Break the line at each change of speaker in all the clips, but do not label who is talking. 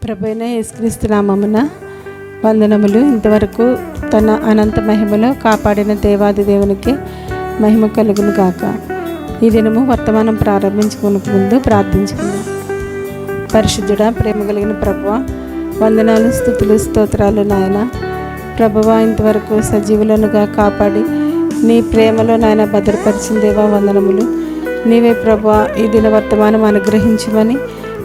ప్రభువైన యేసుక్రీస్తు నామమున వందనములు. ఇంతవరకు తన అనంత మహిమలో కాపాడిన దేవాది దేవునికి మహిమ కలుగును గాక. ఈ దినము వర్తమానం ప్రారంభించుకునే ముందు ప్రార్థించుకుందాం. పరిశుద్ధుడా, ప్రేమ కలిగిన ప్రభువా, వందనాలు, స్తుతులు, స్తోత్రాలు నాయన. ప్రభువా, ఇంతవరకు సజీవులనుగా కాపాడి నీ ప్రేమలో నాయన భద్రపరిచిన దేవా వందనములు. నీవే ప్రభువా ఈ దిన వర్తమానం అనుగ్రహించమని.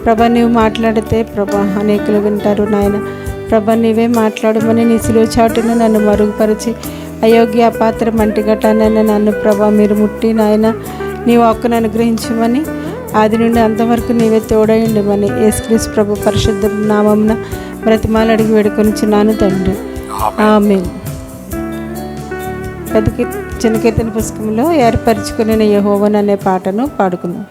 ప్రభా, నీవు మాట్లాడితే ప్రభా అనేకులు వింటారు నాయన. ప్రభా, నీవే మాట్లాడమని నీ సిలువ చాటును నన్ను మరుగుపరిచి అయోగ్య అపాత్ర మంటిగట్టానని నన్ను ప్రభా మీరు ముట్టి నాయన నీ వాక్కును అనుగ్రహించమని, ఆది నుండి అంతవరకు నీవే తోడై ఉండమని యేసుక్రీస్తు ప్రభు పరిశుద్ధ నామమున బ్రతిమాలు అడిగి వేడుకొనిచున్నాను తండ్రి, ఆమేన్. చిన్న కీర్తన పుస్తకంలో ఏర్పరచుకుని యెహోవాను అనే పాటను పాడుకుందాం.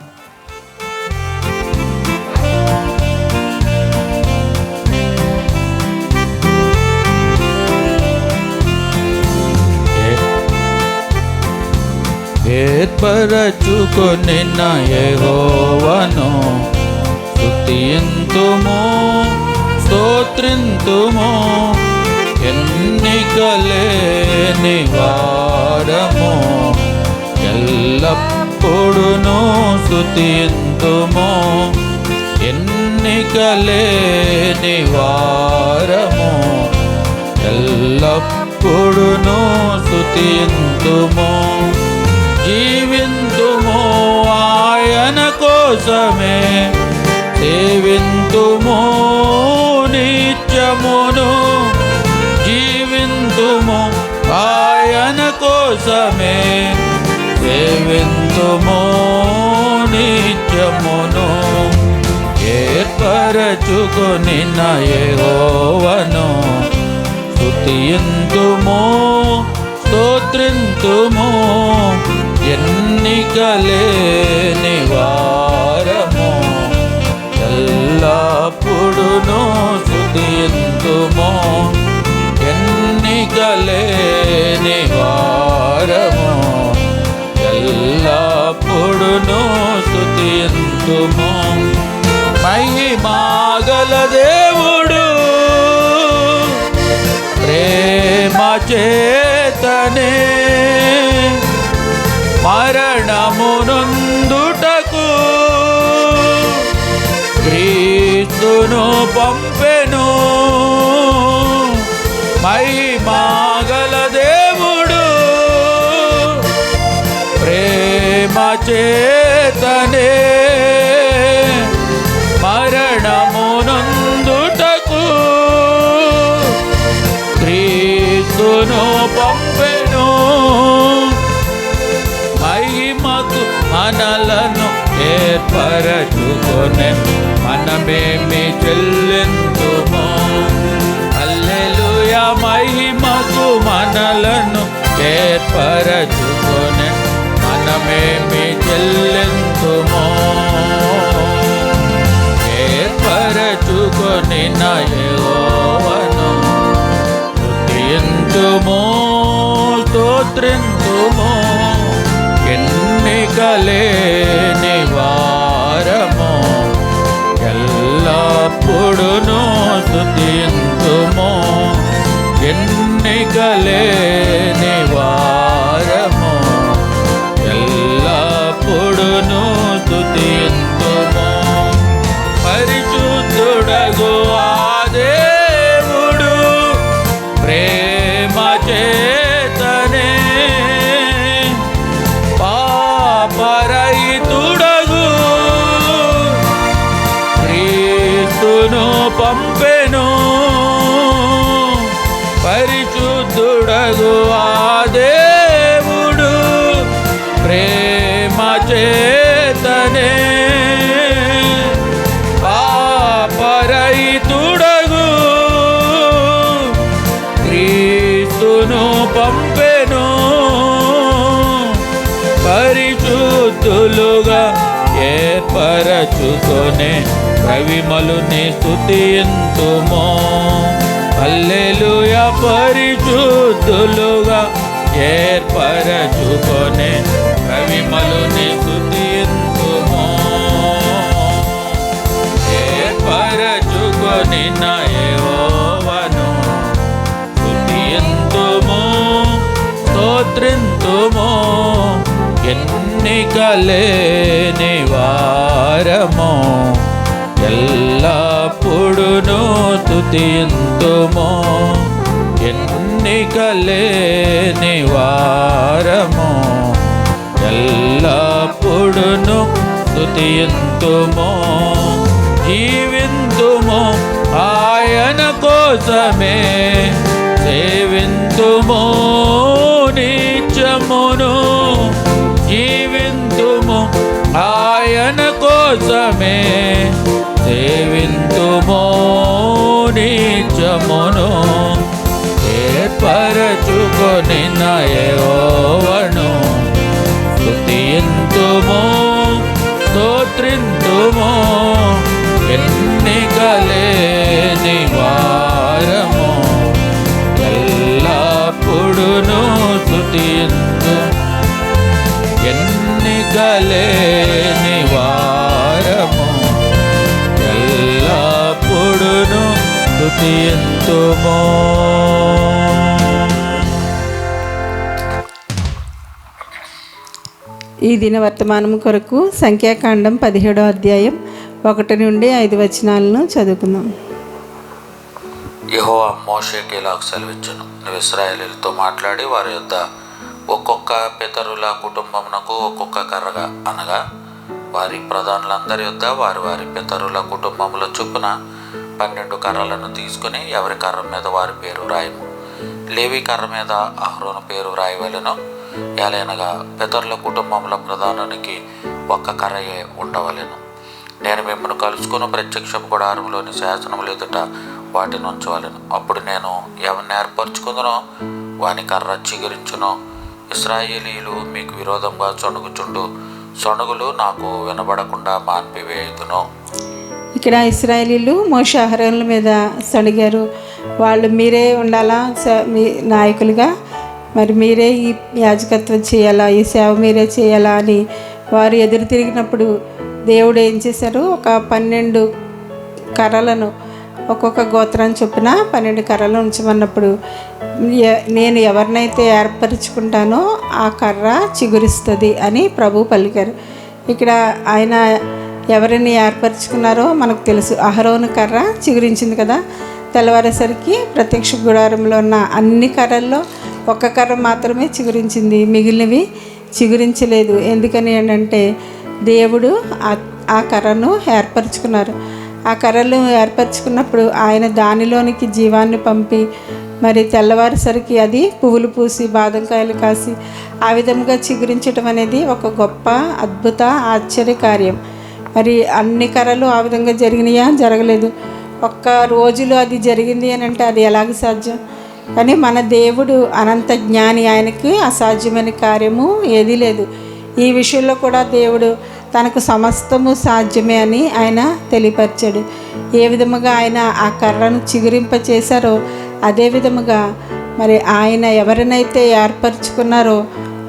ఏర్పరచుకొనిన యెహోవాను స్తుతింతుము, స్తోత్రింతుము. ఎన్నికలేని వారము ఎల్లప్పుడును స్తుతింతుము. ఎన్నికలేని వారము ఎల్లప్పుడును స్తుతింతుము. జీవింతుము ఆయన కోసమే, సేవింతుము నిత్యమును. జీవింతుము ఆయన కోసమే, సేవింతుము నిత్యమును. ఏర్పరచుకొనిన యెహోవాను స్తుతింతుము, స్తోత్రింతుము. ఎన్నికలేని వారము ఎల్లప్పుడును స్తుతింతుము. ఎన్నికలేని వారము ఎల్లప్పుడును స్తుతింతుము. మహిమగల దేవుడు ప్రేమ చేతనే మరణమునందుటకు క్రీస్తును పంపెను. మహిమగల దేవుడు ప్రేమ చేతనే మరణమునందుటకు క్రీస్తును పంపెను. మహిమకు మనలను ఏర్పరచుకొనె, మనమేమి చెల్లింతుము. హల్లెలూయా. మహిమకు మనలను ఏర్పరచుకొనె, మనమేమి చెల్లింతుము. ఏర్పరచుకొనిన యెహోవాను స్తుతింతుము, స్తోత్రింతుము. ఎన్నికలేని వారము ఎల్లప్పుడును స్తుతింతుము. ఎన్నికలేని వారము ఎల్లప్పుడును స్తుతింతుము. పరిశుద్ధుడగు ఆ దేవుడు ప్రేమ చేతనే పాపరహితుడగు క్రీస్తును పంపెను. పరిశుద్ధుడగు ఆ దేవుడు ప్రేమ చేతనే పాపరహితుడగు క్రీస్తును పంపెను. పరిశుద్ధులుగా ఏర్పరచుకొనే రవిమలుని స్తుతింతుము. హల్లెలూయా. పరిశుద్ధులుగా ఏర్పరచుకొనే రవిమలుని స్తుతింతుము. ఏర్పరచుకొ నిన్న యెహోవాను స్తుతింతుము స్తోత్రింతుము ఎన్నికలేని వారము ఎల్లప్పుడును స్తుతింతుము ఎన్నికలేని వారము ఎల్లప్పుడును స్తుతింతుము జీవింతుము ఆయన కోసమే సేవింతుము నిత్యమును జీవింతుము ఆయన కోసమే సేవింతుము నిత్యమును ఏర్పరచుకొని యెహోవాను స్తుతింతుము స్తోత్రింతుము ఎన్నికలేని వారము ఎల్లప్పుడును స్తుతింతు ఎన్నికలేని వారము ఎల్లప్పుడును స్తుతింతుము.
ఈ దిన వర్తమానం కొరకు సంఖ్యాకాండం 17వ అధ్యాయం 1 నుండి 5 వచనాలను చదువుకుందాం.
యెహోవా మోషేకి ఇలాగ సెలవిచ్చెను, నువ్వు ఇశ్రాయేలీయులతో మాట్లాడి వారి యొద్ద ఒక్కొక్క పితరుల కుటుంబమునకు ఒక్కొక్క కర్రగా అనగా వారి ప్రధానులందరి యొద్ద వారి వారి పితరుల కుటుంబముల చొప్పున 12 కర్రలను తీసుకుని ఎవరి కర్ర మీద వారి పేరు రాయము. లేవి కర్ర మీద అహరోను పేరు రాయవలెను. ఎలయనగా పితరుల కుటుంబముల ప్రధానునికి ఒక్క కర్రయే ఉండవలెను. నేను మిమ్మల్ని కలుసుకుని ప్రత్యక్షపు గుడారములోని శాసనములు ఎదుట వాటిని ఉంచవలెను. అప్పుడు నేను ఎవరిని ఏర్పరచుకుందునో వాని కర్ర చిగురించును. ఇశ్రాయేలీయులు మీకు విరోధంగా చొణుగుచుండు సొణుగులు నాకు వినబడకుండా మాన్పివేయుదును.
ఇక్కడ ఇశ్రాయేలీయులు మోషే అహరోనుల మీద సణిగారు. వాళ్ళు మీరే ఉండాలా మీ నాయకులుగా, మరి మీరే ఈ యాజకత్వం చేయాలా, ఈ సేవ మీరే చేయాలా అని వారు ఎదురు తిరిగినప్పుడు దేవుడు ఏం చేశారు, ఒక 12 కర్రలను ఒక్కొక్క గోత్రాన్ని చొప్పున 12 కర్రలు ఉంచమన్నప్పుడు నేను ఎవరినైతే ఏర్పరచుకుంటానో ఆ కర్ర చిగురిస్తుంది అని ప్రభు పలికారు. ఇక్కడ ఆయన ఎవరిని ఏర్పరచుకున్నారో మనకు తెలుసు. అహరోను కర్ర చిగురించింది కదా. తెల్లవారేసరికి ప్రత్యక్ష గుడారంలో ఉన్న అన్ని కర్రల్లో ఒక్క కర్ర మాత్రమే చిగురించింది, మిగిలినవి చిగురించలేదు. ఎందుకని అంటే దేవుడు ఆ కర్రను ఏర్పరచుకున్నారు. ఆ కర్రలు ఏర్పరచుకున్నప్పుడు ఆయన దానిలోనికి జీవాన్ని పంపి మరి తెల్లవారేసరికి అది పువ్వులు పూసి బాదంకాయలు కాసి ఆ విధంగా చిగురించడం అనేది ఒక గొప్ప అద్భుత ఆశ్చర్యకార్యం. మరి అన్ని కర్రలు ఆ విధంగా జరిగినాయా? జరగలేదు. ఒక్క రోజులో అది జరిగింది అని అంటే అది ఎలాగ సాధ్యం? కానీ మన దేవుడు అనంత జ్ఞాని, ఆయనకి అసాధ్యమైన కార్యము ఏదీ లేదు. ఈ విషయంలో కూడా దేవుడు తనకు సమస్తము సాధ్యమే అని ఆయన తెలియపరిచాడు. ఏ విధముగా ఆయన ఆ కర్రను చిగురింపచేశారో అదే విధముగా మరి ఆయన ఎవరినైతే ఏర్పరచుకున్నారో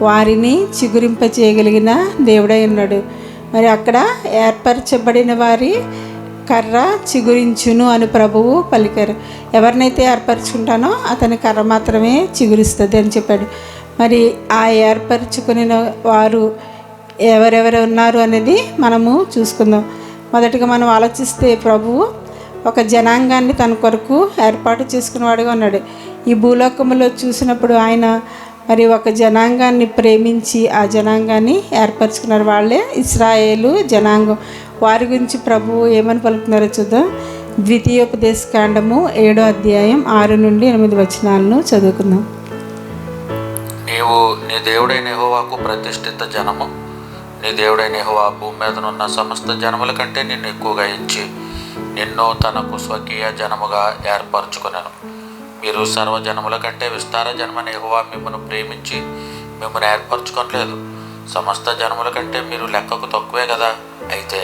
వారిని చిగురింపచేయగలిగిన దేవుడై ఉన్నాడు. మరి అక్కడ ఏర్పరచబడిన వారి కర్ర చిగురించును అని ప్రభువు పలికారు. ఎవరినైతే ఏర్పరచుకుంటానో అతని కర్ర మాత్రమే చిగురిస్తుంది అని చెప్పాడు. మరి ఆ ఏర్పరచుకుని వారు ఎవరెవరు ఉన్నారు అనేది మనము చూసుకుందాం. మొదటిగా మనం ఆలోచిస్తే ప్రభువు ఒక జనాంగాన్ని తన కొరకు ఏర్పాటు చేసుకునేవాడుగా ఉన్నాడు. ఈ భూలోకంలో చూసినప్పుడు ఆయన మరి ఒక జనాంగాన్ని ప్రేమించి ఆ జనాంగాన్ని ఏర్పరచుకున్నారు. వాళ్ళే ఇశ్రాయేలు జనాంగం. వారి గురించి ప్రభువు ఏమని పలుకుతున్నారో చూద్దాం. ద్వితీయోపదేశకాండము 7వ అధ్యాయం 6 నుండి 8 వచనాలను చదువుకుందాం.
నీవు నీ దేవుడైన యెహోవాకు ప్రతిష్ఠిత జనము. నీ దేవుడైన యెహోవా భూమి మీదనున్న సమస్త జనముల కంటే నిన్ను ఎక్కువగా ఇచ్చి నిన్ను తనకు స్వకీయ జనముగా ఏర్పరచుకొనెను. మీరు సర్వజనముల కంటే విస్తార జనమని యెహోవా మిమ్మల్ని ప్రేమించి మిమ్మల్ని ఏర్పరచుకోలేదు. సమస్త జనముల కంటే మీరు లెక్కకు తక్కువే కదా. అయితే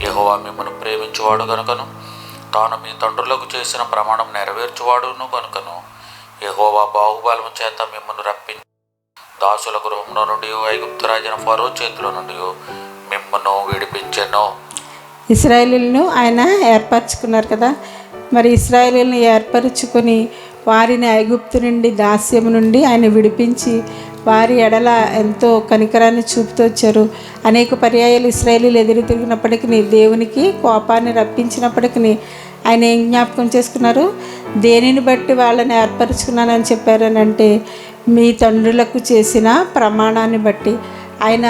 యెహోవా మిమ్మల్ని ప్రేమించువాడు గనుకను తాను మీ తండ్రులకు చేసిన ప్రమాణం నెరవేర్చువాడును గనుకను యెహోవా బాహుబలము చేత మిమ్మల్ని రప్పించి దాసుల గృహంలో నుండి ఐగుప్తు రాజైన ఫరో చేతిలో నుండి మిమ్మల్ని విడిపించెను.
ఇశ్రాయేలీయులను ఆయన ఏర్పరచుకున్నారు కదా. మరి ఇశ్రాయేలీయులను ఏర్పరచుకొని వారిని ఐగుప్తు నుండి దాస్యము నుండి ఆయన విడిపించి వారి ఎడల ఎంతో కనికరాన్ని చూపుతూ వచ్చారు. అనేక పర్యాయాలు ఇశ్రాయేలీయులు ఎదురు తిరిగినప్పటికీ దేవునికి కోపాన్ని రప్పించినప్పటికీ ఆయన ఏం జ్ఞాపకం చేసుకున్నారు? దేనిని బట్టి వాళ్ళని ఏర్పరచుకున్నానని చెప్పారని అంటే మీ తండ్రులకు చేసిన ప్రమాణాన్ని బట్టి. ఆయన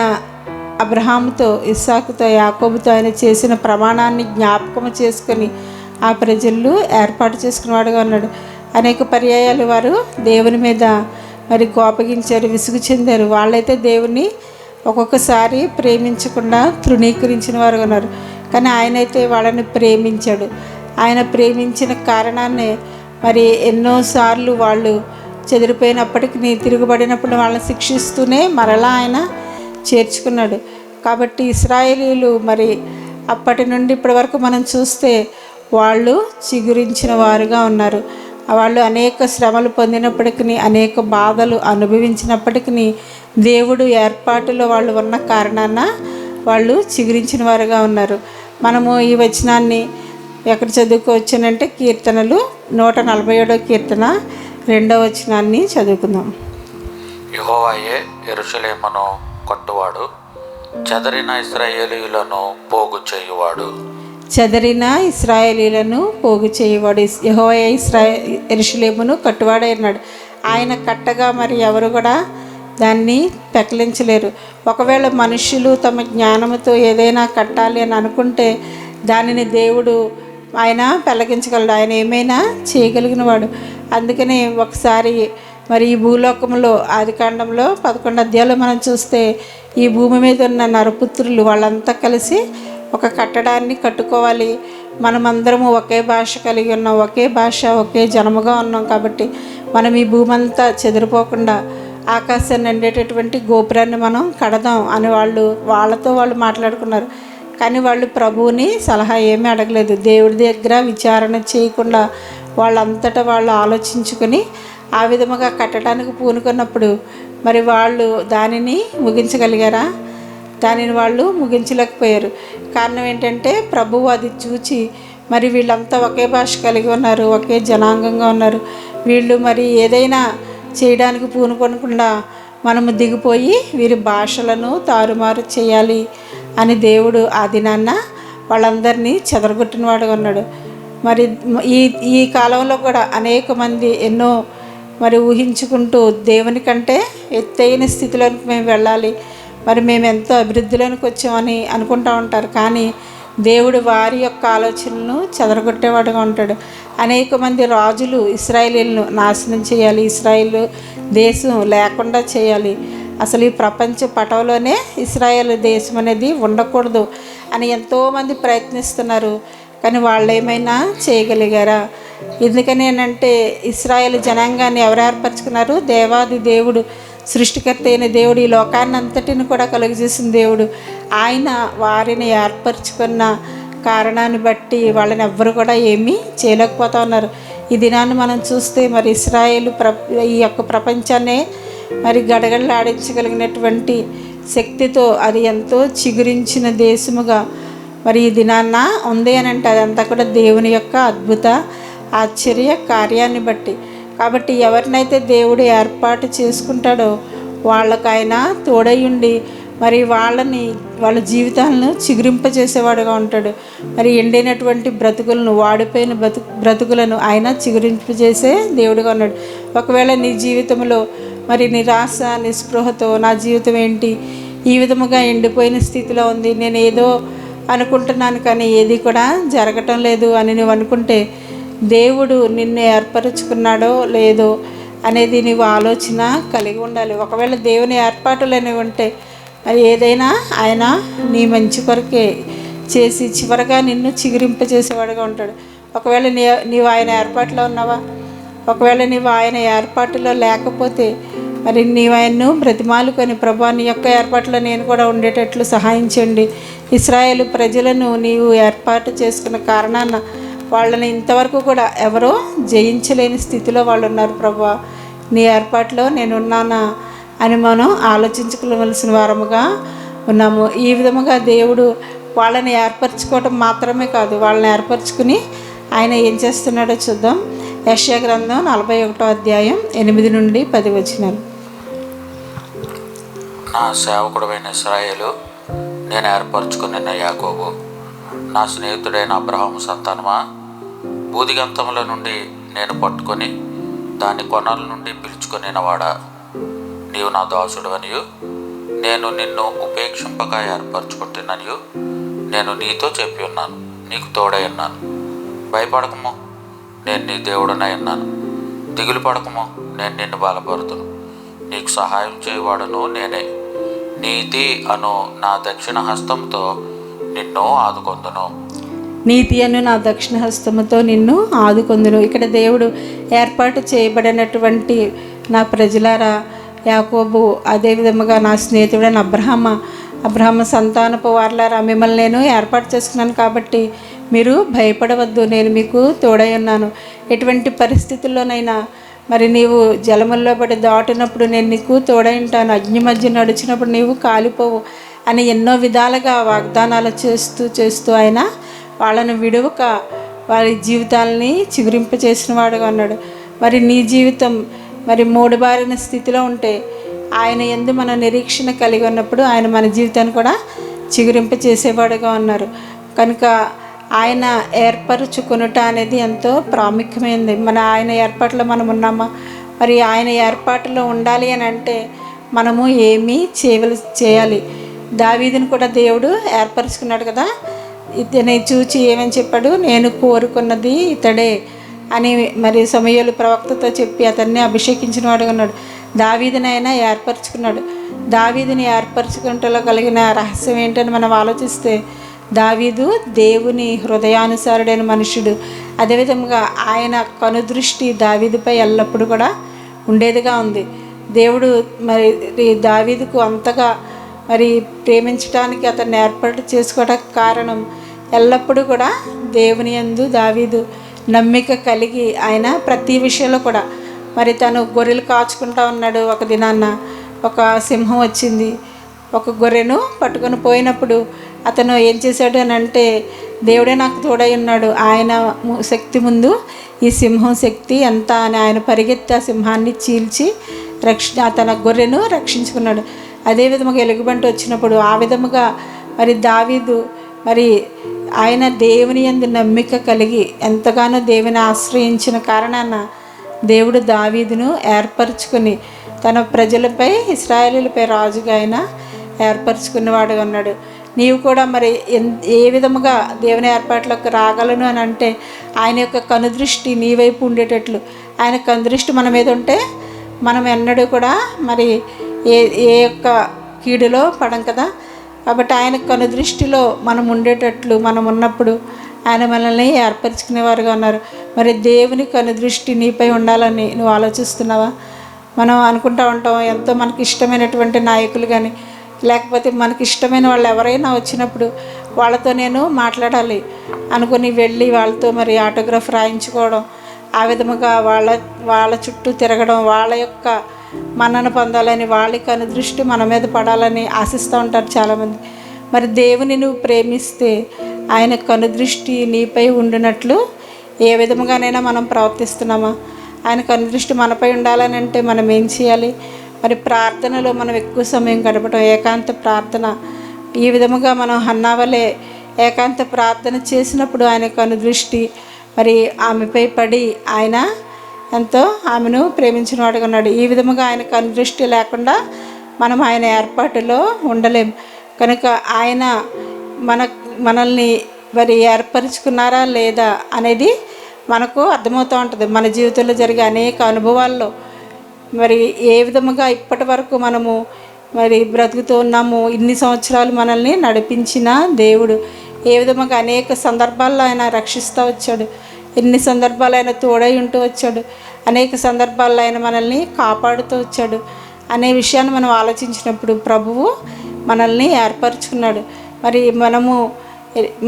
అబ్రహాముతో, ఇస్సాకుతో, యాకోబుతో ఆయన చేసిన ప్రమాణాన్ని జ్ఞాపకం చేసుకొని ఆ ప్రజలు ఏర్పాటు చేసుకున్నవాడుగా ఉన్నాడు. అనేక పర్యాయాలు వారు దేవుని మీద మరి కోపగించారు, విసుగు చెందారు. వాళ్ళైతే దేవుని ఒక్కొక్కసారి ప్రేమించకుండా తృణీకరించిన వారు ఉన్నారు. కానీ ఆయనైతే వాళ్ళని ప్రేమించాడు. ఆయన ప్రేమించిన కారణాన్ని మరి ఎన్నోసార్లు వాళ్ళు చెదిరిపోయినప్పటికీ తిరుగుబడినప్పుడు వాళ్ళని శిక్షిస్తూనే మరలా ఆయన చేర్చుకున్నాడు. కాబట్టి ఇశ్రాయేలీయులు మరి అప్పటి నుండి ఇప్పటి వరకు మనం చూస్తే వాళ్ళు చిగురించిన వారుగా ఉన్నారు. వాళ్ళు అనేక శ్రమలు పొందినప్పటికీ, అనేక బాధలు అనుభవించినప్పటికీ దేవుడు ఏర్పాటులో వాళ్ళు ఉన్న కారణాన వాళ్ళు చిగురించిన వారుగా ఉన్నారు. మనము ఈ వచనాన్ని ఎక్కడ చదువుకోవచ్చునంటే కీర్తనలు 147వ కీర్తన 2వ వచనాన్ని చదువుకుందాం.
యెహోవాయే యెరూషలేమును కట్టువాడు, చెదరిన ఇశ్రాయేలీయులను పోగు చేయువాడు.
చెదరిన ఇశ్రాయేలీయులను పోగు చేయవాడు. యెహోవా యెరూషలేమును కట్టువాడై ఉన్నాడు. ఆయన కట్టగా మరి ఎవరు కూడా దాన్ని పెకలించలేరు. ఒకవేళ మనుషులు తమ జ్ఞానముతో ఏదైనా కట్టాలి అని అనుకుంటే దానిని దేవుడు ఆయన పెళ్ళగించగలడు. ఆయన ఏమైనా చేయగలిగిన వాడు. అందుకని ఒకసారి మరి ఈ భూలోకంలో ఆదికాండంలో 11 అధ్యాయంలో మనం చూస్తే ఈ భూమి మీద ఉన్న నరపుత్రులు వాళ్ళంతా కలిసి ఒక కట్టడాన్ని కట్టుకోవాలి. మనమందరము ఒకే భాష కలిగి ఉన్నాం, ఒకే భాష, ఒకే జనముగా ఉన్నాం. కాబట్టి మనం ఈ భూమి అంతా చెదిరిపోకుండా ఆకాశాన్ని నిండేటటువంటి గోపురాన్ని మనం కడదాం అని వాళ్ళతో వాళ్ళు మాట్లాడుకున్నారు. కానీ వాళ్ళు ప్రభువుని సలహా ఏమీ అడగలేదు. దేవుడి దగ్గర విచారణ చేయకుండా వాళ్ళంతటా వాళ్ళు ఆలోచించుకొని ఆ విధముగా కట్టడానికి పూనుకున్నప్పుడు మరి వాళ్ళు దానిని ముగించగలిగారా? దానిని వాళ్ళు ముగించలేకపోయారు. కారణం ఏంటంటే ప్రభువు అది చూచి మరి వీళ్ళంతా ఒకే భాష కలిగి ఉన్నారు, ఒకే జనాంగంగా ఉన్నారు. వీళ్ళు మరి ఏదైనా చేయడానికి పూనుకొనకుండా మనము దిగిపోయి వీరి భాషలను తారుమారు చేయాలి అని దేవుడు ఆ దినాన్న వాళ్ళందరినీ చెదరగొట్టిన వాడుగా ఉన్నాడు. మరి ఈ కాలంలో కూడా అనేక మంది ఎన్నో మరి ఊహించుకుంటూ దేవుని కంటే ఎత్తైన స్థితిలోకి మేము వెళ్ళాలి, మరి మేము ఎంతో అభివృద్ధిలోనికి వచ్చామని అనుకుంటూ ఉంటారు. కానీ దేవుడు వారి యొక్క ఆలోచనలను చెదరగొట్టేవాడుగా ఉంటాడు. అనేక మంది రాజులు ఇశ్రాయేలీయులను నాశనం చేయాలి, ఇశ్రాయేలు దేశం లేకుండా చేయాలి, అసలు ఈ ప్రపంచ పటంలోనే ఇశ్రాయేల్ దేశం అనేది ఉండకూడదు అని ఎంతోమంది ప్రయత్నిస్తున్నారు. కానీ వాళ్ళు ఏమైనా చేయగలిగారా? ఎందుకని అంటే ఇశ్రాయేల్ జనాంగాన్ని ఎవరు ఏర్పరచుకున్నారు? దేవాది దేవుడు, సృష్టికర్త అయిన దేవుడు, ఈ లోకాన్ని అంతటిని కూడా కలుగజేసిన దేవుడు. ఆయన వారిని ఏర్పరచుకున్న కారణాన్ని బట్టి వాళ్ళని ఎవ్వరు కూడా ఏమీ చేయలేకపోతా ఉన్నారు. ఈ దినాన్ని మనం చూస్తే మరి ఇశ్రాయేలు ఈ యొక్క ప్రపంచాన్నే మరి గడగడలాడించగలిగినటువంటి శక్తితో అది ఎంతో చిగురించిన దేశముగా మరి ఈ దినాన్న ఉంది అని అంటే అదంతా కూడా దేవుని యొక్క అద్భుత ఆశ్చర్య కార్యాన్ని బట్టి. కాబట్టి ఎవరినైతే దేవుడు ఏర్పాటు చేసుకుంటాడో వాళ్ళకు ఆయన తోడై ఉండి మరి వాళ్ళ జీవితాలను చిగురింపజేసేవాడుగా ఉంటాడు. మరి ఎండినటువంటి బ్రతుకులను, వాడిపోయిన బ్రతుకులను ఆయన చిగురింపజేసే దేవుడుగా ఉన్నాడు. ఒకవేళ నీ జీవితంలో మరి నిరాశ నిస్పృహతో నా జీవితం ఏంటి ఈ విధముగా ఎండిపోయిన స్థితిలో ఉంది, నేను ఏదో అనుకుంటున్నాను కానీ ఏది కూడా జరగటం లేదు అని నువ్వు అనుకుంటే దేవుడు నిన్ను ఏర్పరచుకున్నాడో లేదో అనేది నీవు ఆలోచన కలిగి ఉండాలి. ఒకవేళ దేవుని ఏర్పాటులు అనేవి ఉంటే మరి ఏదైనా ఆయన నీ మంచి కొరకే చేసి చివరగా నిన్ను చిగురింపజేసేవాడుగా ఉంటాడు. ఒకవేళ నీవు ఆయన ఏర్పాటులో ఉన్నావా? ఒకవేళ నీవు ఆయన ఏర్పాటులో లేకపోతే మరి నీవు ఆయన్ను బ్రతిమాలుకొని ప్రభా నీ యొక్క ఏర్పాటులో నేను కూడా ఉండేటట్లు సహాయం చేయండి. ఇశ్రాయేలు ప్రజలను నీవు ఏర్పాటు చేసుకున్న కారణాన వాళ్ళని ఇంతవరకు కూడా ఎవరో జయించలేని స్థితిలో వాళ్ళు ఉన్నారు. ప్రభా నీ ఏర్పాటులో నేనున్నానా అని మనం ఆలోచించుకోవలసిన వారముగా ఉన్నాము. ఈ విధముగా దేవుడు వాళ్ళని ఏర్పరచుకోవటం మాత్రమే కాదు, వాళ్ళని ఏర్పరచుకుని ఆయన ఏం చేస్తున్నాడో చూద్దాం. యెషయా గ్రంథం 41వ అధ్యాయం 8 నుండి 10 వచనాలు.
నా సేవకుడైన ఇశ్రాయేలు, నేను ఏర్పరచుకున్న యాకోబు, నా స్నేహితుడైన అబ్రహాము సంతానమా, బూదిగంతముల నుండి నేను పట్టుకొని దాని కొనల నుండి పిలుచుకొనినవాడా, నీవు నా దాసుడవనియు నేను నిన్ను ఉపేక్షింపక ఏర్పరచుకుంటున్ననియు నేను నీతో చెప్పి ఉన్నాను. నీకు తోడై ఉన్నాను. భయపడకము, నేను నీ దేవుడనై ఉన్నాను. దిగులు పడకము, నేను నిన్ను బలపరుతును. నీకు సహాయం చేయవాడును నేనే. నీతి అను నా దక్షిణ హస్తంతో నిన్ను ఆదుకొందును.
నీతి అను నా దక్షిణ హస్తముతో నిన్ను ఆదుకొందును. ఇక్కడ దేవుడు ఏర్పాటు చేయబడినటువంటి నా ప్రజలారా, యాకోబు, అదేవిధముగా నా స్నేహితుడైన అబ్రహాము సంతానపు వారలారా, మిమ్మల్ని నేను ఏర్పాటు చేసుకున్నాను కాబట్టి మీరు భయపడవద్దు, నేను మీకు తోడై ఉన్నాను. ఎటువంటి పరిస్థితుల్లోనైనా మరి నీవు జలముల్లో పడి దాటినప్పుడు నేను నీకు తోడై ఉంటాను, అగ్ని మధ్య నడిచినప్పుడు నీవు కాలిపోవు అని ఎన్నో విధాలుగా వాగ్దానాలు చేస్తూ ఆయన వాళ్ళను విడువక వారి జీవితాలని చిగురింప చేసిన వాడుగా ఉన్నాడు. మరి నీ జీవితం మరి మూడుబారిన స్థితిలో ఉంటే ఆయన యందు మన నిరీక్షణ కలిగి ఉన్నప్పుడు ఆయన మన జీవితాన్ని కూడా చిగురింప చేసేవాడుగా ఉన్నారు. కనుక ఆయన ఏర్పరచుకొనుట అనేది ఎంతో ప్రాముఖ్యమైనది. ఆయన ఏర్పాటులో మనం ఉన్నామా? మరి ఆయన ఏర్పాటులో ఉండాలి అని అంటే మనము ఏమీ చేయాలి. దావీదుని కూడా దేవుడు ఏర్పరచుకున్నాడు కదా. ఇతని చూచి ఏమని చెప్పాడు? నేను కోరుకున్నది ఇతడే అని మరి సమూయేలు ప్రవక్తతో చెప్పి అతన్ని అభిషేకించిన వాడుగా ఉన్నాడు. దావీదుని ఆయన ఏర్పరచుకున్నాడు. దావీదుని ఏర్పరచుకుంటలో కలిగిన రహస్యం ఏంటని మనం ఆలోచిస్తే, దావీదు దేవుని హృదయానుసారుడైన మనుషుడు. అదేవిధంగా ఆయన కనుదృష్టి దావీదుపై ఎల్లప్పుడూ కూడా ఉండేదిగా ఉంది. దేవుడు మరి దావీదుకు అంతగా మరి ప్రేమించడానికి అతన్ని ఏర్పాటు చేసుకోవడానికి కారణం ఎల్లప్పుడూ కూడా దేవుని యందు దావీదు నమ్మిక కలిగి ఆయన ప్రతి విషయంలో కూడా మరి తను గొర్రెలు కాచుకుంటా ఉన్నాడు. ఒక దినాన్న ఒక సింహం వచ్చింది, ఒక గొర్రెను పట్టుకొని పోయినప్పుడు అతను ఏం చేశాడు అని అంటే, దేవుడే నాకు తోడై ఉన్నాడు, ఆయన శక్తి ముందు ఈ సింహం శక్తి ఎంత అని ఆయన పరిగెత్తి ఆ సింహాన్ని చీల్చి తన గొర్రెను రక్షించుకున్నాడు. అదేవిధముగా ఎలుగుబంటి వచ్చినప్పుడు ఆ విధముగా మరి దావీదు మరి ఆయన దేవుని యందు నమ్మిక కలిగి ఎంతగానో దేవుని ఆశ్రయించిన కారణాన దేవుడు దావీదును ఏర్పరచుకుని తన ప్రజలపై, ఇశ్రాయేలీలపై రాజుగా ఆయన ఏర్పరచుకున్నవాడుగా ఉన్నాడు. నీవు కూడా మరి ఏ విధముగా దేవుని ఏర్పాట్లోకి రాగలను అని అంటే ఆయన యొక్క కనుదృష్టి నీ వైపు ఉండేటట్లు, ఆయన కనుదృష్టి మన మీద ఉంటే మనం ఎన్నడూ కూడా మరి ఏ యొక్క కీడులో పడం కదా. కాబట్టి ఆయన కనుదృష్టిలో మనం ఉండేటట్లు మనం ఉన్నప్పుడు ఆయన మనల్ని ఏర్పరచుకునేవారుగా ఉన్నారు. మరి దేవుని కనుదృష్టి నీపై ఉండాలని నువ్వు ఆలోచిస్తున్నావా? మనం అనుకుంటూ ఉంటాం, ఎంతో మనకి ఇష్టమైనటువంటి నాయకులు కానీ లేకపోతే మనకి ఇష్టమైన వాళ్ళు ఎవరైనా వచ్చినప్పుడు వాళ్ళతో నేను మాట్లాడాలి అనుకుని వెళ్ళి వాళ్ళతో మరి ఆటోగ్రాఫ్ రాయించుకోవడం, ఆ విధముగా వాళ్ళ చుట్టూ తిరగడం, వాళ్ళ యొక్క మన్నన పొందాలని, వాళ్ళ కనుదృష్టి మన మీద పడాలని ఆశిస్తూ ఉంటారు చాలామంది. మరి దేవుని నువ్వు ప్రేమిస్తే ఆయన కనుదృష్టి నీపై ఉండినట్లు ఏ విధముగానైనా మనం ప్రవర్తిస్తున్నామా? ఆయన కనుదృష్టి మనపై ఉండాలని అంటే మనం ఏం చేయాలి? మరి ప్రార్థనలో మనం ఎక్కువ సమయం గడపడం, ఏకాంత ప్రార్థన. ఈ విధముగా మనం హన్నావలే ఏకాంత ప్రార్థన చేసినప్పుడు ఆయన కనుదృష్టి మరి ఆమెపై పడి ఆయన ఎంతో ఆమెను ప్రేమించిన వాడుగా ఉన్నాడు. ఈ విధముగా ఆయన కనుదృష్టి లేకుండా మనం ఆయన ఏర్పాటులో ఉండలేం. కనుక ఆయన మనల్ని మరి ఏర్పరచుకున్నారా లేదా అనేది మనకు అర్థమవుతూ ఉంటుంది. మన జీవితంలో జరిగే అనేక అనుభవాల్లో మరి ఏ విధముగా ఇప్పటి వరకు మనము మరి బ్రతుకుతూ ఉన్నాము, ఇన్ని సంవత్సరాలు మనల్ని నడిపించిన దేవుడు ఏ విధముగా అనేక సందర్భాల్లో ఆయన రక్షిస్తూ వచ్చాడు, ఎన్ని సందర్భాలు ఆయన తోడై ఉంటూ వచ్చాడు, అనేక సందర్భాల్లో ఆయన మనల్ని కాపాడుతూ వచ్చాడు అనే విషయాన్ని మనం ఆలోచించినప్పుడు ప్రభువు మనల్ని ఏర్పరచుకున్నాడు. మరి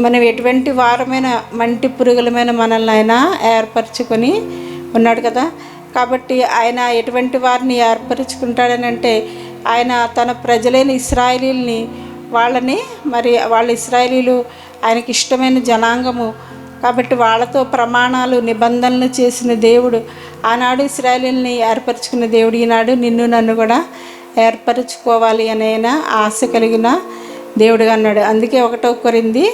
మనం ఎటువంటి వారమైన మంటి పురుగులమైన మనల్ని ఆయన ఏర్పరచుకొని ఉన్నాడు కదా. కాబట్టి ఆయన ఎటువంటి వారిని ఏర్పరచుకుంటాడని అంటే ఆయన తన ప్రజలైన ఇశ్రాయేలీల్ని వాళ్ళ ఇశ్రాయేలీలు ఆయనకి ఇష్టమైన జనాంగము, కాబట్టి వాళ్ళతో ప్రమాణాలు నిబంధనలు చేసిన దేవుడు, ఆనాడు ఇశ్రాయేలుని ఏర్పరచుకున్న దేవుడు ఈనాడు నిన్ను నన్ను కూడా ఏర్పరచుకోవాలి అనే ఆశ కలిగిన దేవుడుగా అన్నాడు. అందుకే 1 కొరింథీ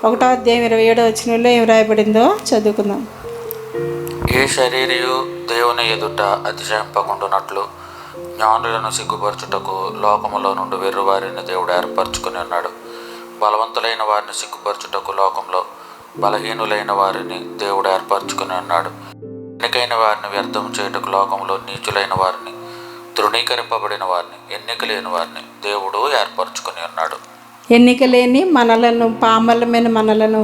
1:27 ఏం రాయబడిందో చదువుకుందాం.
ఏ శరీరియు దేవుని ఎదుట అతిశయింపకుండునట్లు జ్ఞానులను సిగ్గుపరచుటకు లోకములో నుండి వెర్రివారిని దేవుడు ఏర్పరచుకుని ఉన్నాడు. బలవంతులైన వారిని సిగ్గుపరచుటకు లోకంలో బలహీనులైన వారిని దేవుడు ఏర్పరచుకుని ఉన్నాడు. ఎన్నికైన వారిని వ్యర్థం చేయుటకు లోకంలో నీచులైన వారిని, తృణీకరింపబడిన వారిని, ఎన్నిక లేని వారిని దేవుడు ఏర్పరచుకుని ఉన్నాడు.
ఎన్నిక లేని మనలను, పామలమైన మనలను,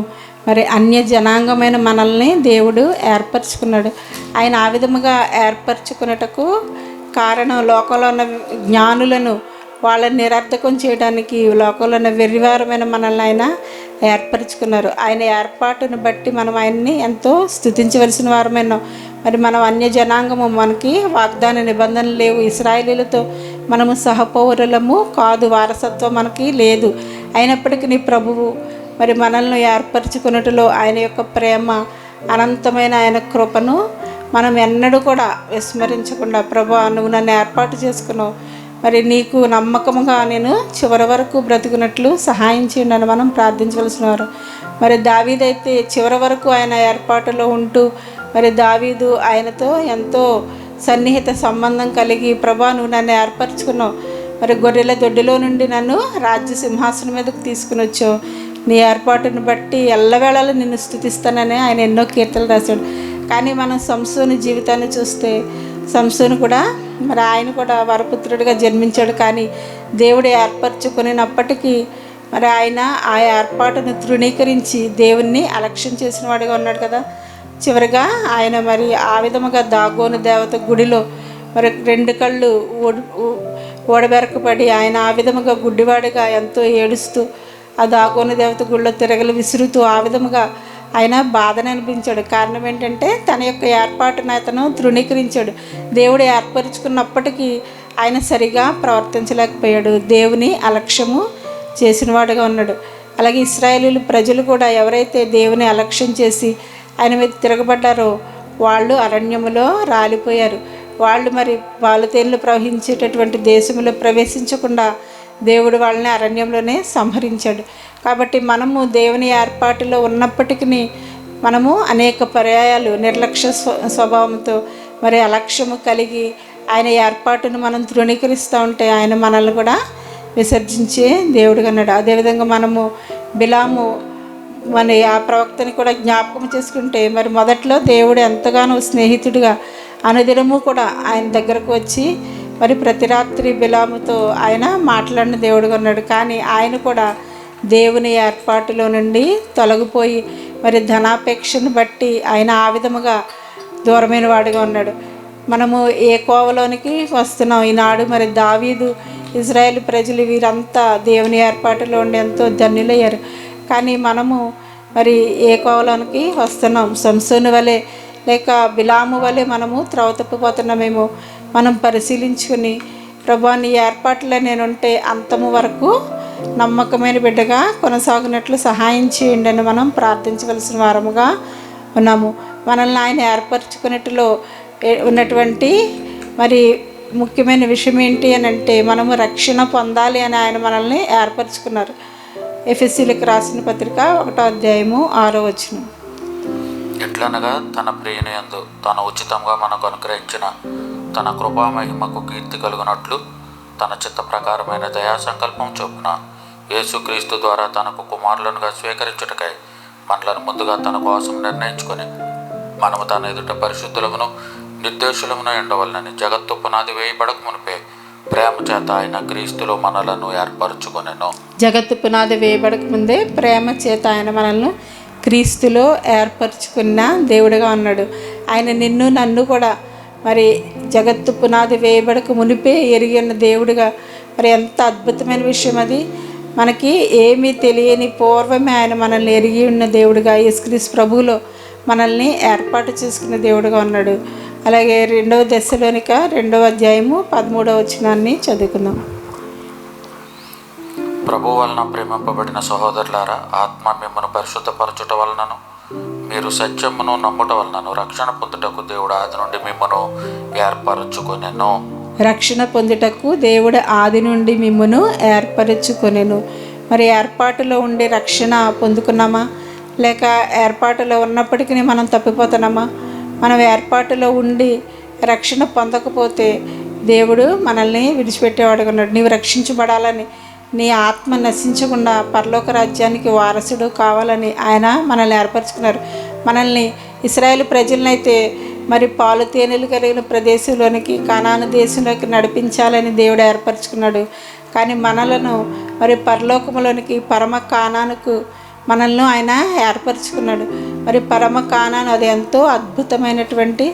మరి అన్య జనాంగమైన మనల్ని దేవుడు ఏర్పరచుకున్నాడు. ఆయన ఆ విధముగా ఏర్పరచుకున్నటకు కారణం లోకంలో ఉన్న జ్ఞానులను వాళ్ళని నిరర్థకం చేయడానికి, లోకంలో ఉన్న వెర్రివారమైన మనల్ని ఆయన ఏర్పరచుకున్నారు. ఆయన ఏర్పాటును బట్టి మనం ఆయన్ని ఎంతో స్తుతించవలసిన వారమైన. మరి మనం అన్య జనాంగము, మనకి వాగ్దాన నిబంధనలు లేవు. ఇశ్రాయేలీలతో మనము సహపౌరులము కాదు, వారసత్వం మనకి లేదు. అయినప్పటికీ నీ ప్రభువు మరి మనల్ని ఏర్పరచుకున్నట్టులో ఆయన యొక్క ప్రేమ, అనంతమైన ఆయన కృపను మనం ఎన్నడూ కూడా విస్మరించకుండా, ప్రభువా నువ్వు నన్ను ఏర్పాటు చేసుకున్నావు, మరి నీకు నమ్మకముగా నేను చివరి వరకు బ్రతుకున్నట్లు సహాయం చేయండి అని మనం ప్రార్థించవలసిన వారు. మరి దావీదైతే చివరి వరకు ఆయన ఏర్పాటులో ఉంటూ, మరి దావీదు ఆయనతో ఎంతో సన్నిహిత సంబంధం కలిగి, ప్రభువా నువ్వు నన్ను ఏర్పరచుకున్నావు, మరి గొర్రెల దొడ్డిలో నుండి నన్ను రాజ్య సింహాసనం మీదకు తీసుకుని వచ్చావు, నీ ఏర్పాటును బట్టి ఎల్లవేళలా నిన్ను స్తుతిస్తానని ఆయన ఎన్నో కీర్తనలు రాశాడు. కానీ మనం సంసోను జీవితాన్ని చూస్తే, సంసోను కూడా మరి ఆయన కూడా వరపుత్రుడిగా జన్మించాడు. కానీ దేవుడు ఏర్పరచుకునేటప్పటికీ మరి ఆయన ఆ ఏర్పాటును తృణీకరించి దేవుణ్ణి అలక్ష్యం చేసిన వాడిగా ఉన్నాడు కదా. చివరిగా ఆయన మరి ఆ విధముగా దాగోను దేవత గుడిలో మరి 2 కళ్ళు ఓడబెరకబడి ఆయన ఆ విధముగా గుడ్డివాడిగా ఎంతో ఏడుస్తూ ఆ దాగోను దేవత గుడిలో తిరగలు విసురుతూ ఆ విధముగా ఆయన బాధను అనిపించాడు. కారణం ఏంటంటే తన యొక్క ఏర్పాటును అతను తృణీకరించాడు. దేవుడు ఏర్పరచుకున్నప్పటికీ ఆయన సరిగా ప్రవర్తించలేకపోయాడు, దేవుని అలక్ష్యము చేసినవాడుగా ఉన్నాడు. అలాగే ఇశ్రాయేలీయులు ప్రజలు కూడా ఎవరైతే దేవుని అలక్ష్యం చేసి ఆయన మీద తిరగబడ్డారో వాళ్ళు అరణ్యములో రాలిపోయారు. వాళ్ళు మరి పాలుతేనెలు ప్రవహించేటటువంటి దేశంలో ప్రవేశించకుండా దేవుడు వాళ్ళని అరణ్యంలోనే సంహరించాడు. కాబట్టి మనము దేవుని ఏర్పాటులో ఉన్నప్పటికీ మనము అనేక పర్యాయాలు నిర్లక్ష్య స్వభావంతో మరి అలక్ష్యము కలిగి ఆయన ఏర్పాటును మనం తృణీకరిస్తూ ఉంటే ఆయన మనల్ని కూడా విసర్జించే దేవుడుగా అన్నాడు. అదేవిధంగా మనము బిలాము మరి ఆ ప్రవక్తని కూడా జ్ఞాపకం చేసుకుంటే, మరి మొదట్లో దేవుడు ఎంతగానో స్నేహితుడిగా అనుదినము కూడా ఆయన దగ్గరకు వచ్చి మరి ప్రతి రాత్రి బిలాముతో ఆయన మాట్లాడిన దేవుడుగా ఉన్నాడు. కానీ ఆయన కూడా దేవుని ఏర్పాటులో నుండి తొలగిపోయి మరి ధనాపేక్షను బట్టి ఆయన ఆ విధముగా దూరమైన వాడిగా ఉన్నాడు. మనము ఏ కోవలోనికి వస్తున్నాం ఈనాడు? మరి దావీదు, ఇజ్రాయేల్ ప్రజలు వీరంతా దేవుని ఏర్పాటులో ఉండి ఎంతో ధన్యులయ్యారు. కానీ మనము మరి ఏ కోవలోనికి వస్తున్నాం? సంసోను వలె లేక బిలాము వలె మనము త్రోవ తప్పిపోతున్నామేమో మనం పరిశీలించుకుని, ప్రభువా నీ ఏర్పాట్లో నేనుంటే అంతము వరకు నమ్మకమైన బిడ్డగా కొనసాగినట్లు సహాయం చేయండి అని మనం ప్రార్థించవలసిన వారముగా ఉన్నాము. మనల్ని ఆయన ఏర్పరచుకున్నట్టులో ఉన్నటువంటి మరి ముఖ్యమైన విషయం ఏంటి అని అంటే, మనము రక్షణ పొందాలి అని ఆయన మనల్ని ఏర్పరచుకున్నారు. ఎఫెసీలకు రాసిన పత్రిక 1:6
ఎట్లనగా తన ప్రియని యందు తాను ఉచితంగా మనకు అనుగ్రహించిన తన కృపా మహిమకు కీర్తి కలుగునట్లు తన చిత్త ప్రకారమైన దయా సంకల్పం చొప్పున యేసుక్రీస్తు ద్వారా తనకు కుమారులనుగా స్వీకరించుటకై మనలను ముందుగా తన కోసం నిర్ణయించుకొని మనము తన ఎదుట పరిశుద్ధులమును నిర్దోషులమును ఉండవలనని జగత్తు పునాది వేయబడక మునిపే ప్రేమ చేత ఆయన క్రీస్తులో మనలను ఏర్పరచుకొనెను.
జగత్తు పునాది వేయబడక ముందే ప్రేమ చేత ఆయన మనల్ని క్రీస్తులో ఏర్పరచుకున్న దేవుడిగా ఉన్నాడు. ఆయన నిన్ను నన్ను కూడా మరి జగత్తు పునాది వేయబడక మునిపే ఎరిగి ఉన్న దేవుడిగా, మరి ఎంత అద్భుతమైన విషయం అది. మనకి ఏమీ తెలియని పూర్వమే ఆయన మనల్ని ఎరిగి ఉన్న దేవుడిగా, యేసుక్రీస్తు ప్రభువులో మనల్ని ఏర్పాటు చేసుకున్న దేవుడిగా ఉన్నాడు. అలాగే 2వ దశలోనిక 2:13 చదువుకుందాం.
ప్రభు వలన ప్రేమింపబడిన సహోదరులారా, ఆత్మ మిమ్మల్ని పరిశుద్ధపరచుట వలనను మీరు సత్యమును నమ్ముట వలనను రక్షణ పొందుటకు దేవుడు ఆది నుండి మిమ్మను ఏర్పరచుకొనెను.
రక్షణ పొందుటకు దేవుడు ఆది నుండి మిమ్మును ఏర్పరచుకొనెను. మరి ఏర్పాటులో ఉండి రక్షణ పొందుకున్నామా, లేక ఏర్పాటులో ఉన్నప్పటికీ మనం తప్పిపోతున్నామా? మనం ఏర్పాటులో ఉండి రక్షణ పొందకపోతే దేవుడు మనల్ని విడిచిపెట్టేవాడుగా ఉన్నాడు. నీవు రక్షించబడాలని, నీ ఆత్మ నశించకుండా పరలోక రాజ్యానికి వారసుడు కావాలని ఆయన మనల్ని ఏర్పరచుకున్నారు. మనల్ని ఇశ్రాయేలు ప్రజలనైతే మరి పాలు తేనెలు కలిగిన ప్రదేశంలోనికి, కానాను దేశంలోకి నడిపించాలని దేవుడు ఏర్పరచుకున్నాడు. కానీ మనలను మరి పరలోకములోనికి, పరమ కానానుకు మనల్ని ఆయన ఏర్పరచుకున్నాడు. మరి పరమ కానాను అది ఎంతో అద్భుతమైనటువంటి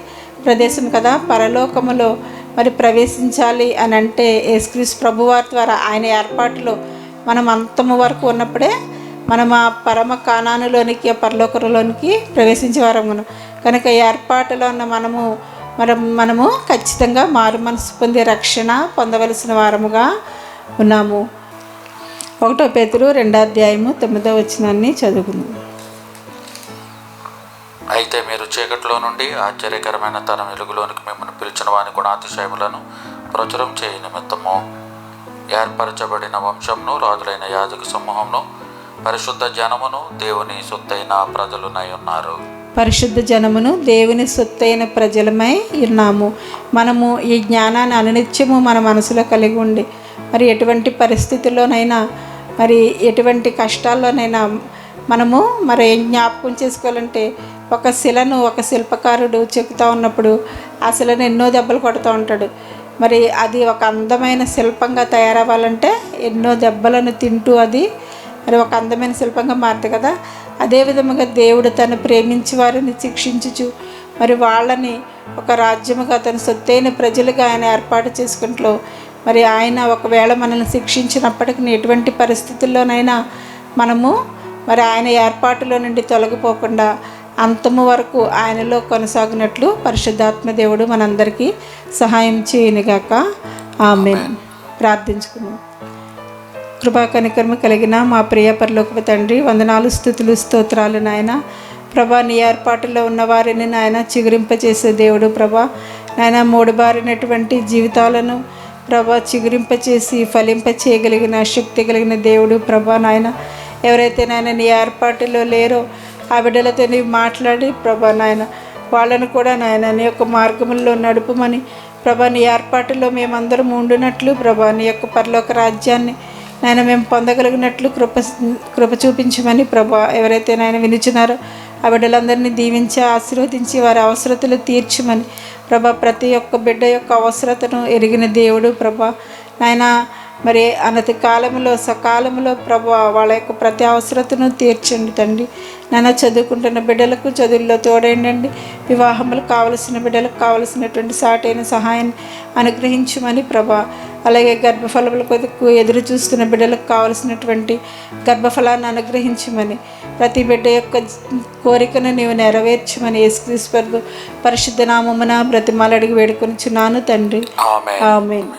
ప్రదేశం కదా. పరలోకములో మరి ప్రవేశించాలి అని అంటే యేసుక్రీస్తు ప్రభువారి ద్వారా ఆయన ఏర్పాటులో మనం అంతము వరకు ఉన్నప్పుడే మనం ఆ పరమ కానానులోనికి, పరలోకంలోనికి ప్రవేశించేవారం. కనుక ఏర్పాటులో ఉన్న మనము ఖచ్చితంగా మారు మనసు పొంది రక్షణ పొందవలసిన వారముగా ఉన్నాము. 1 పేతురు 2:9 చదువుకుందాం.
అయితే మీరు చీకటిలో నుండి ఆశ్చర్యకరమైన తన వెలుగులోనికి మిమ్మల్ని పిలిచిన వాని గుణాతిశయములను ప్రచురం చేయ నిమిత్తము ఏర్పరచబడిన వంశమును, రాజులైన యాజక సమూహమును, పరిశుద్ధ జనమును, దేవుని సొత్తైన ప్రజలునై ఉన్నారు.
పరిశుద్ధ జనమును, దేవుని సొత్తైన ప్రజలమై ఉన్నాము. మనము ఈ జ్ఞానాన్ని అనునిత్యము మన మనసులో కలిగి ఉండి మరి ఎటువంటి పరిస్థితుల్లోనైనా, మరి ఎటువంటి కష్టాల్లోనైనా మనము మరి ఏం జ్ఞాపకం చేసుకోవాలంటే, ఒక శిలను ఒక శిల్పకారుడు చెక్కుతూ ఉన్నప్పుడు ఆ శిలను ఎన్నో దెబ్బలు కొడుతూ ఉంటాడు. మరి అది ఒక అందమైన శిల్పంగా తయారవ్వాలంటే ఎన్నో దెబ్బలను తింటూ అది మరి ఒక అందమైన శిల్పంగా మారుతుంది కదా. అదేవిధముగా దేవుడు తను ప్రేమించి వారిని శిక్షించుచు మరి వాళ్ళని ఒక రాజ్యముగా, తన సొత్తైన ప్రజలుగా ఆయన ఏర్పాటు చేసుకుంటూ, మరి ఆయన ఒకవేళ మనల్ని శిక్షించినప్పటికీ ఎటువంటి పరిస్థితుల్లోనైనా మనము మరి ఆయన ఏర్పాటులో నుండి తొలగిపోకుండా అంతము వరకు ఆయనలో కొనసాగినట్లు పరిశుద్ధాత్మ దేవుడు మనందరికీ సహాయం చేయనుగాక. ఆమేన్. ప్రార్థించుకుందాం. కృపా కనికరము కలిగిన మా ప్రియ పరలోకపు తండ్రి, వందనాలు, స్తుతులు, స్తోత్రాలు నాయన. ప్రభా, నీ ఏర్పాటులో ఉన్న వారిని నాయన చిగురింపచేసే దేవుడు. ప్రభా నాయన, మూడుబారినటువంటి జీవితాలను ప్రభా చిగురింపచేసి ఫలింప చేయగలిగిన శక్తి కలిగిన దేవుడు. ప్రభా నాయన, ఎవరైతే నాయన నీ ఏర్పాటులో లేరో ఆ బిడ్డలతో నీవు మాట్లాడి ప్రభా నాయన వాళ్ళను కూడా నాయన నీ యొక్క మార్గముల్లో నడుపుమని ప్రభా, నీ ఏర్పాటులో మేమందరం ఉండునట్లు ప్రభా, నీ యొక్క పరలోక రాజ్యాన్ని నాయన మేము పొందగలిగినట్లు కృప చూపించమని ప్రభా, ఎవరైతే నాయన వినిచున్నారో ఆ బిడ్డలందరినీ దీవించి ఆశీర్వదించి వారి అవసరతలు తీర్చమని ప్రభా, ప్రతి ఒక్క బిడ్డ యొక్క అవసరతను ఎరిగిన దేవుడు ప్రభా నాయన. మరి అనతి కాలంలో సకాలంలో ప్రభు వాళ్ళ యొక్క ప్రతి అవసరతను తీర్చండి తండ్రి. నాన్న, చదువుకుంటున్న బిడ్డలకు చదువుల్లో తోడేయండి. వివాహములకు కావలసిన బిడ్డలకు కావలసినటువంటి సాటైన సహాయాన్ని అనుగ్రహించమని ప్రభా, అలాగే గర్భఫలముల కొరకు ఎదురు చూస్తున్న బిడ్డలకు కావలసినటువంటి గర్భఫలాన్ని అనుగ్రహించమని, ప్రతి బిడ్డ యొక్క కోరికను నీవు నెరవేర్చమని యేసుక్రీస్తు పరిశుద్ధ నామమున బ్రతిమాలడిగి వేడుకొనిచున్నాను తండ్రి. ఆమేన్.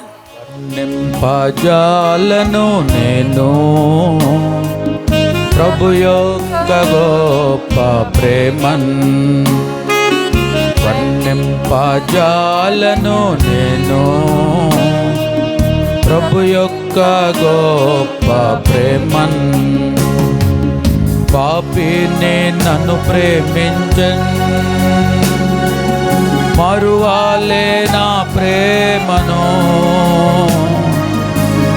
నింపజాలను నేను ప్రభు యొక్క గొప్ప ప్రేమన్, వర్ణింపజాలను నేను ప్రభు యొక్క గొప్ప ప్రేమన్. పాపిని నన్ను ప్రేమించన్, మరువాలే నా ప్రేమను.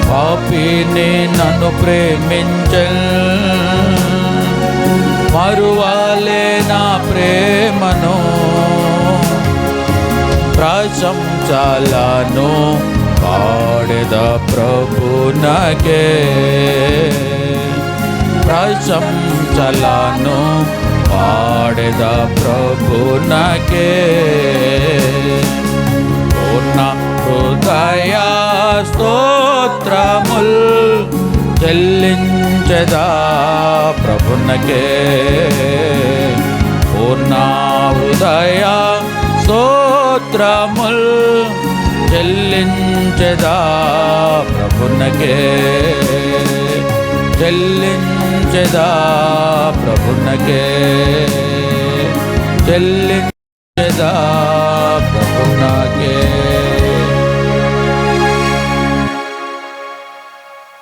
పాపిని నన్ను ప్రేమించన్, మరువాలే నా ప్రేమను. ప్రశంసలను పాడెద ప్రభునకే, ప్రశంసలను పాడెద ప్రభునకే. పూర్ణ హృదయ స్తోత్రముల్ చెల్లించెదా ప్రభునకే. పూర్ణ హృదయ స్తోత్రముల్ చెల్లించెదా ప్రభునకే, చెల్లించెదా ప్రభునకే. చెల్లించెదా